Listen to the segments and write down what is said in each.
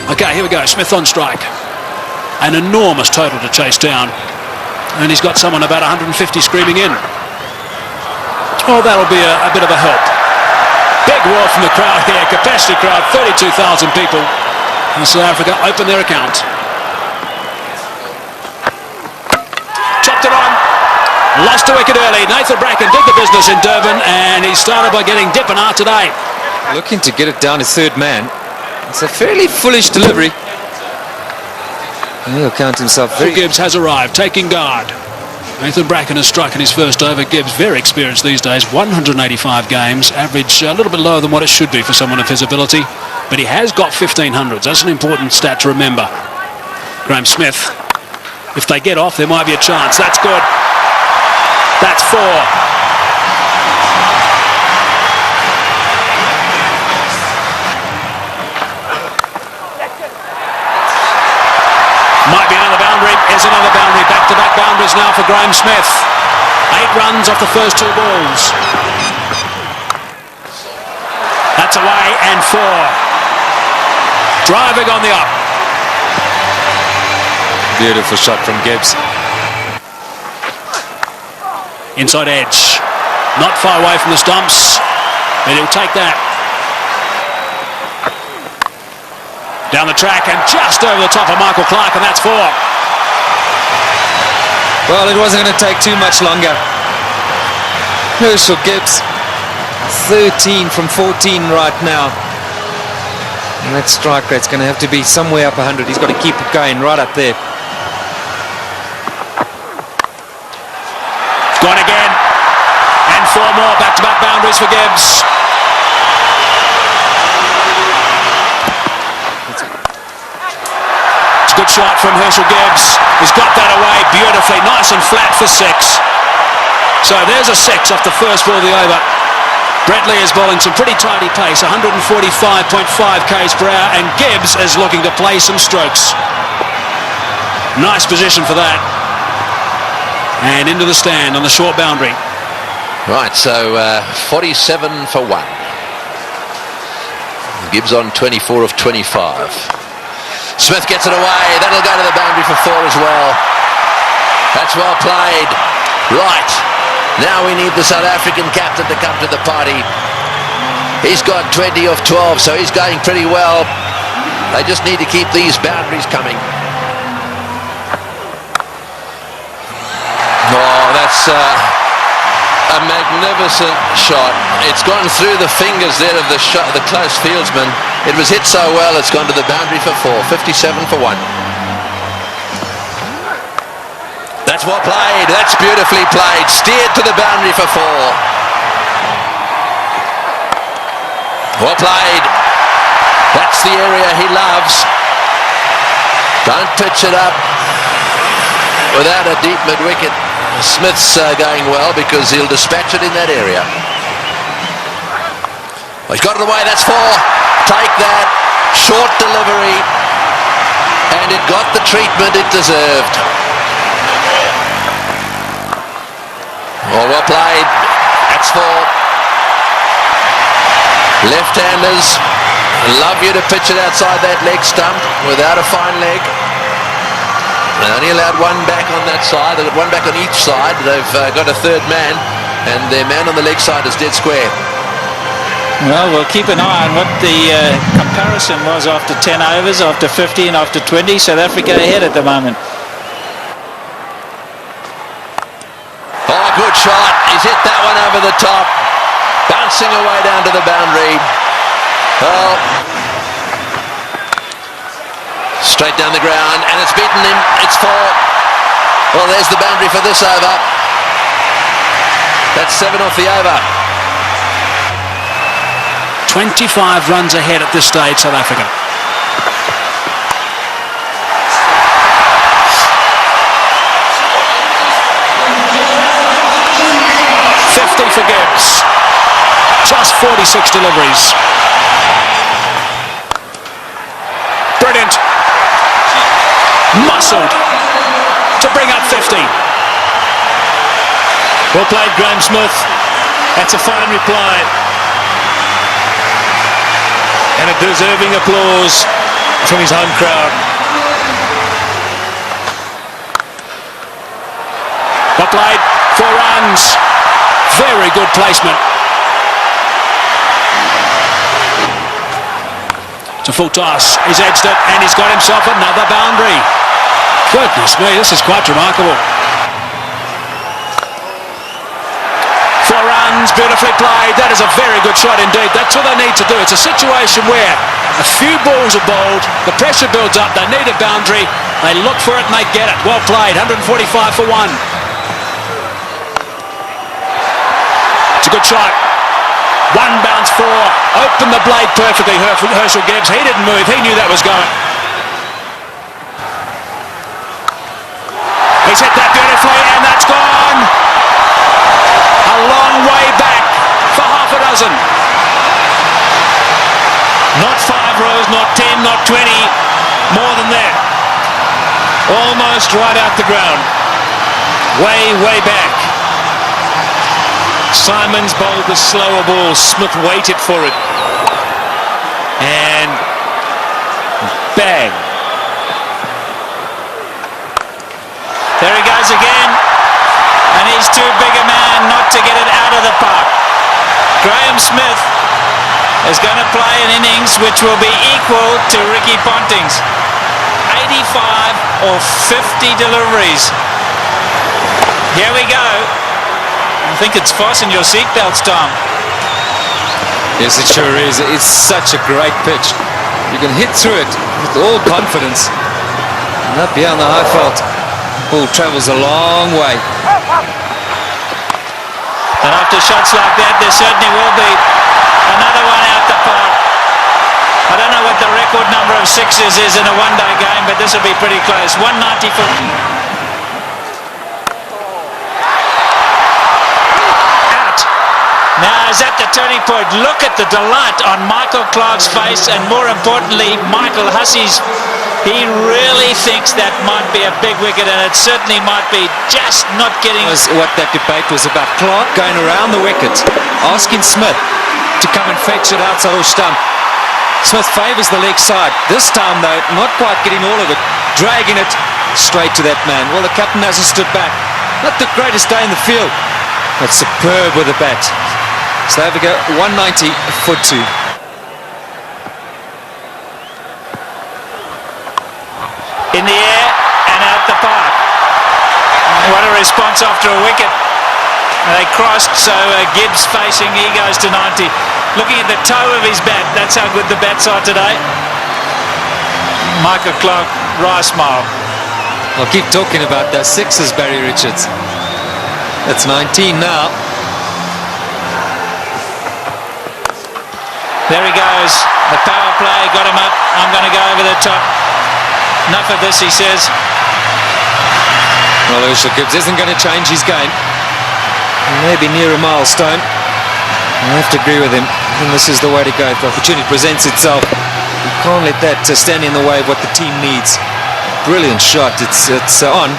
Okay, here we go. Smith on strike. An enormous total to chase down. And he's got someone about 150 screaming in. Oh, that'll be a bit of a help. Big roar from the crowd here. Capacity crowd, 32,000 people. And South Africa open their account. Chopped it on. Lost a wicket early. Nathan Bracken did the business in Durban, and he started by getting Dippenaar today. Looking to get it down his third man. It's a fairly foolish delivery. And he'll count himself very... Gibbs has arrived, taking guard. Nathan Bracken has struck in his first over. Gibbs, very experienced these days, 185 games, average a little bit lower than what it should be for someone of his ability, but he has got 1500s. That's an important stat to remember. Graham Smith, if they get off, there might be a chance. That's good. That's 4. Might be another boundary. Is another boundary. Back-to-back boundaries now for Graham Smith. 8 runs off the first 2 balls. That's away and 4. Driving on the up. Beautiful shot from Gibbs. Inside edge. Not far away from the stumps, but he'll take that. Down the track and just over the top of Michael Clark, and that's 4. Well, it wasn't going to take too much longer. Herschel Gibbs, 13 from 14 right now. And that strike rate's going to have to be somewhere up 100. He's got to keep it going right up there. Gone again. And 4 more back-to-back boundaries for Gibbs. Good shot from Herschel Gibbs. He's got that away beautifully, nice and flat for 6. So there's a 6 off the first ball of the over. Brett Lee is bowling some pretty tidy pace, 145.5 k's per hour, and Gibbs is looking to play some strokes. Nice position for that. And into the stand on the short boundary. Right, so 47 for 1. Gibbs on 24 of 25. Smith gets it away. That'll go to the boundary for 4 as well. That's well played. Right. Now we need the South African captain to come to the party. He's got 20 of 12, so he's going pretty well. They just need to keep these boundaries coming. Oh, that's a magnificent shot. It's gone through the fingers there of the close fieldsman. It was hit so well, it's gone to the boundary for 4. 57 for 1. That's well played. That's beautifully played. Steered to the boundary for 4. Well played. That's the area he loves. Don't pitch it up without a deep mid-wicket. Smith's going well because he'll dispatch it in that area. Well, he's got it away. That's 4. Take that. Short delivery. And it got the treatment it deserved. Oh, well played. That's 4. Left-handers love you to pitch it outside that leg stump without a fine leg. They only allowed 1 back on that side. They've got 1 back on each side. They've got a third man, and their man on the leg side is dead square. Well, we'll keep an eye on what the comparison was after 10 overs, after 15, after 20. South Africa ahead at the moment. Oh, good shot. He's hit that one over the top. Bouncing away down to the boundary. Well, straight down the ground, and it's beaten him. It's 4. Well, there's the boundary for this over. That's 7 off the over. 25 runs ahead at this stage, South Africa. For Gibbs. Just 46 deliveries. Brilliant. Muscled to bring up 50. Well played, Graham Smith. That's a fine reply. And a deserving applause. from his home crowd. Well played, 4 runs. Very good placement. It's a full toss. He's edged it and he's got himself another boundary. Goodness me, this is quite remarkable. 4 runs, beautifully played. That is a very good shot indeed. That's all they need to do. It's a situation where a few balls are bowled, the pressure builds up, they need a boundary, they look for it and they get it. Well played, 145 for 1. It's a good shot. 1 bounce 4. Opened the blade perfectly, Herschel Gibbs. He didn't move. He knew that was going. He's hit that beautifully and that's gone. A long way back for half a dozen. Not 5 rows, not 10, not 20. More than that. Almost right out the ground. Way, way back. Simons bowled the slower ball. Smith waited for it. And bang. There he goes again. And he's too big a man not to get it out of the park. Graham Smith is going to play an innings which will be equal to Ricky Ponting's. 85 or 50 deliveries. Here we go. I think it's fasten your seatbelts, Tom. Yes, it sure is. It's such a great pitch. You can hit through it with all confidence. And up here on the high felt, ball travels a long way. And after shots like that, there certainly will be another one out the park. I don't know what the record number of sixes is in a one-day game, but this will be pretty close. 190 for... Now is at the turning point. Look at the delight on Michael Clarke's face, and more importantly, Michael Hussey's. He really thinks that might be a big wicket, and it certainly might be, just not getting... Was what that debate was about. Clarke going around the wicket, asking Smith to come and fetch it outside or stump. Smith favours the leg side. This time, though, not quite getting all of it, dragging it straight to that man. Well, the captain hasn't stood back. Not the greatest day in the field, but superb with the bat. So there we go, 190 for 2. In the air and out the park. What a response after a wicket. They crossed, so Gibbs facing, he goes to 90. Looking at the toe of his bat, that's how good the bats are today. Michael Clarke, wry smile. I'll keep talking about those sixes, Barry Richards. That's 19 now. There he goes. The power play got him up. I'm going to go over the top. Enough of this, he says. Well, Herschel Gibbs isn't going to change his game. Maybe near a milestone. I have to agree with him. And this is the way to go. If the opportunity presents itself, you can't let that stand in the way of what the team needs. Brilliant shot. It's on.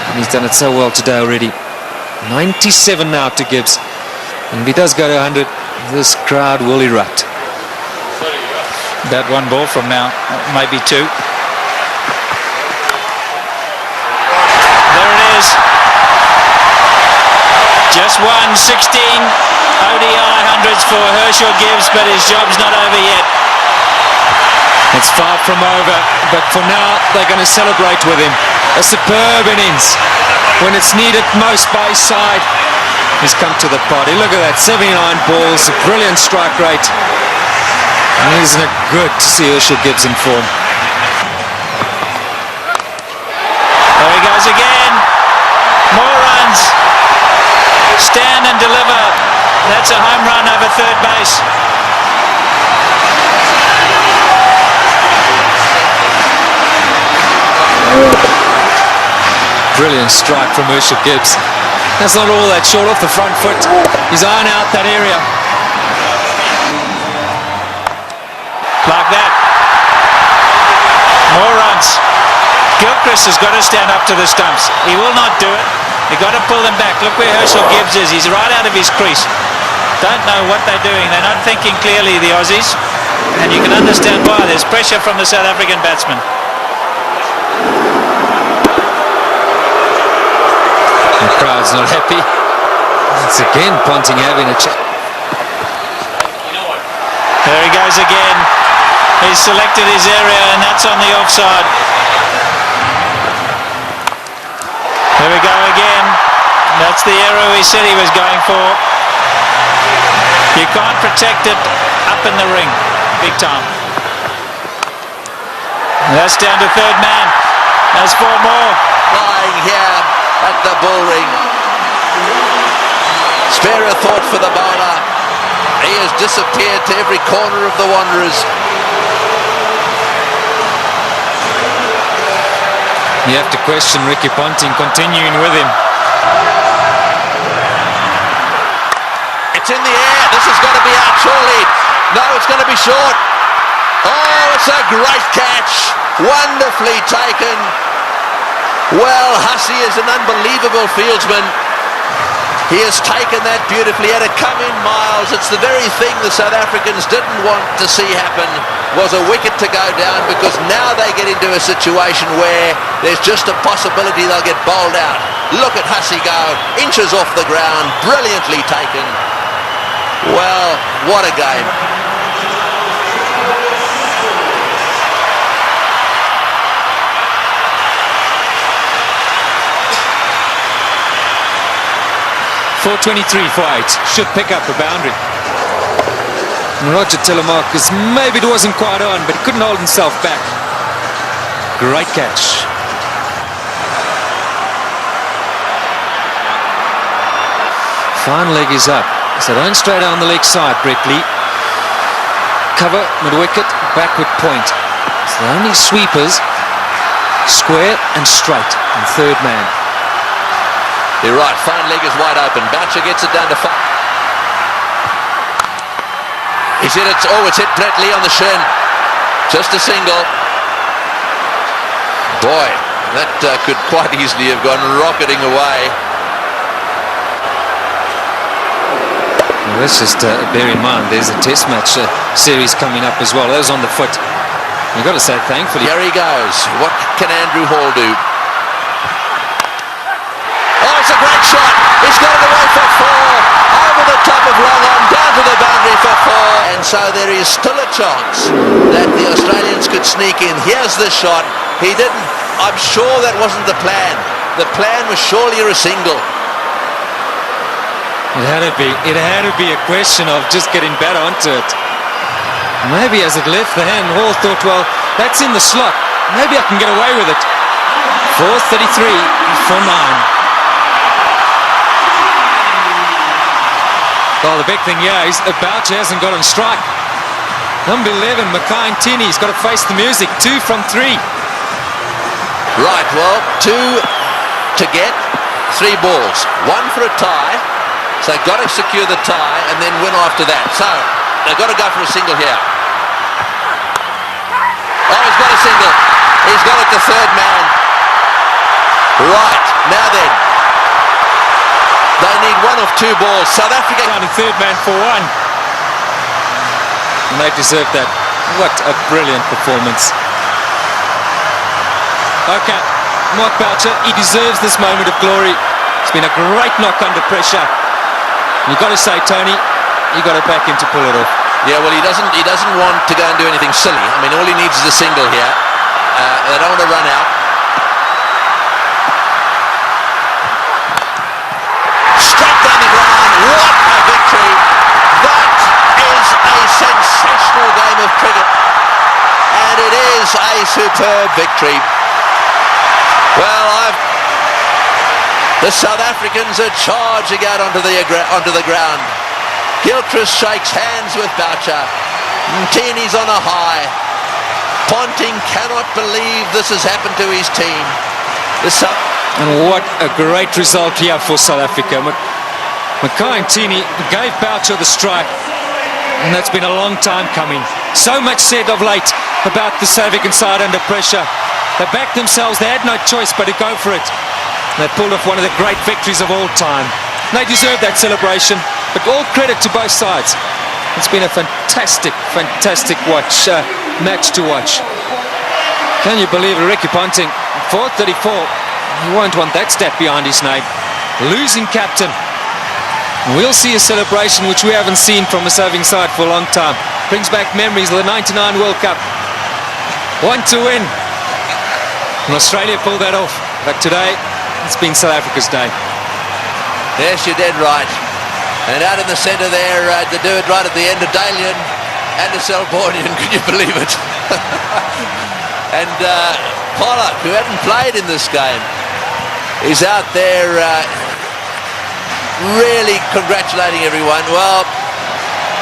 And he's done it so well today already. 97 now to Gibbs. And if he does go to 100, this crowd will erupt. About 1 ball from now, maybe 2. There it is. Just 16 ODI hundreds for Herschel Gibbs, but his job's not over yet. It's far from over, but for now they're going to celebrate with him. A superb innings when it's needed most by his side. He's come to the party. Look at that, 79 balls, a brilliant strike rate. And isn't it good to see Herschel Gibbs in form? There he goes again. More runs. Stand and deliver. That's a home run over third base. Brilliant strike from Herschel Gibbs. That's not all that short off the front foot. He's eyeing out that area. Like that. More runs. Gilchrist has got to stand up to the stumps. He will not do it. You've got to pull them back. Look where Herschel Gibbs is. He's right out of his crease. don't know what they're doing. They're not thinking clearly, the Aussies, and you can understand why. There's pressure from the South African batsmen. The crowd's not happy. Once again, Ponting having a chat. There he goes again. He's selected his area, and that's on the offside. There we go again. That's the area he said he was going for. You can't protect it up in the ring, big time. That's down to third man. There's 4 more. Lying here at the bull ring. Spare a thought for the bowler. He has disappeared to every corner of the Wanderers. You have to question Ricky Ponting continuing with him. It's in the air. This has got to be out surely. No, it's going to be short. Oh, it's a great catch. Wonderfully taken. Well, Hussey is an unbelievable fieldsman. He has taken that beautifully. Had it come in miles. It's the very thing the South Africans didn't want to see happen, was a wicket to go down, because now they get into a situation where there's just a possibility they'll get bowled out. Look at Hussey go, inches off the ground, brilliantly taken. Well, what a game. .423 for 8. Should pick up a boundary. And Roger Telemarcus, maybe it wasn't quite on, but he couldn't hold himself back. Great catch. Fine leg is up. So don't stray down the leg side, Brett Lee. Cover, mid-wicket, backward point. So the only sweepers, square and straight, and third man. You're right, fine leg is wide open. Boucher gets it down to 5. He's hit it. Oh, it's hit Brett Lee on the shin. Just a single. Boy, that could quite easily have gone rocketing away. Well, let's just bear in mind there's a test match series coming up as well. That was on the foot. You've got to say thankfully. Here he goes. What can Andrew Hall do? Oh, it's a great shot. He's got it away for 4. Over the top of long on, down to the boundary for 4. And so there is still a chance that the Australians could sneak in. Here's the shot. He didn't. I'm sure that wasn't the plan. The plan was surely a single. It had to be. It had to be a question of just getting better onto it. Maybe as it left the hand, Hall thought, well, that's in the slot. Maybe I can get away with it. 4:33 for 9. Well, the big thing here is Boucher hasn't got on strike. Number 11, Mackay Ntini's got to face the music. 2 from 3. Right, well, 2 to get, 3 balls. 1 for a tie. So they've got to secure the tie and then win after that. So they've got to go for a single here. Oh, he's got a single. He's got it to third man. Right, now then. They need 1 of 2 balls. South Africa Down to third man for 1. And they deserve that. What a brilliant performance. Okay, Mark Boucher, he deserves this moment of glory. It's been a great knock under pressure. You've got to say, Tony, you've got to back him to pull it off. Yeah, well, he doesn't want to go and do anything silly. I mean, all he needs is a single here. They don't want to run out. Straight down the ground. What a victory. That is a sensational game of cricket. And it is a superb victory. Well, the South Africans are charging out onto the ground. Gilchrist shakes hands with Boucher. Ntini's on a high. Ponting cannot believe this has happened to his team. And what a great result here for South Africa. Mackay Ntini gave Boucher the strike, and that's been a long time coming. So much said of late about the South African side under pressure. They backed themselves, they had no choice but to go for it. They pulled off one of the great victories of all time. They deserve that celebration, But all credit to both sides. It's been a fantastic match to watch. Can you believe it? Ricky Ponting, 434. He won't want that stat behind his name. Losing captain. We'll see a celebration which we haven't seen from a serving side for a long time. Brings back memories of the 99 World Cup. One to win. And Australia pulled that off. But today, it's been South Africa's day. Yes, you're dead right. And out in the centre there, to do it right at the end of Dalian and a Selbornian, can you believe it? And Pollock, who hadn't played in this game, is out there really congratulating everyone. Well,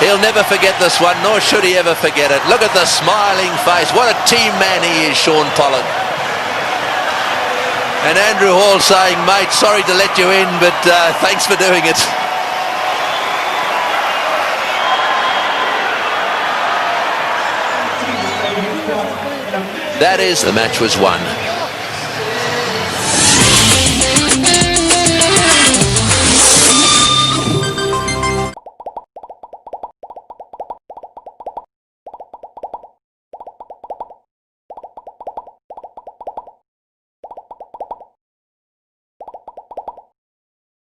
he'll never forget this one, nor should he ever forget it. Look at the smiling face. What a team man he is, Shaun Pollock. And Andrew Hall saying, mate, sorry to let you in, but thanks for doing it. That is, the match was won.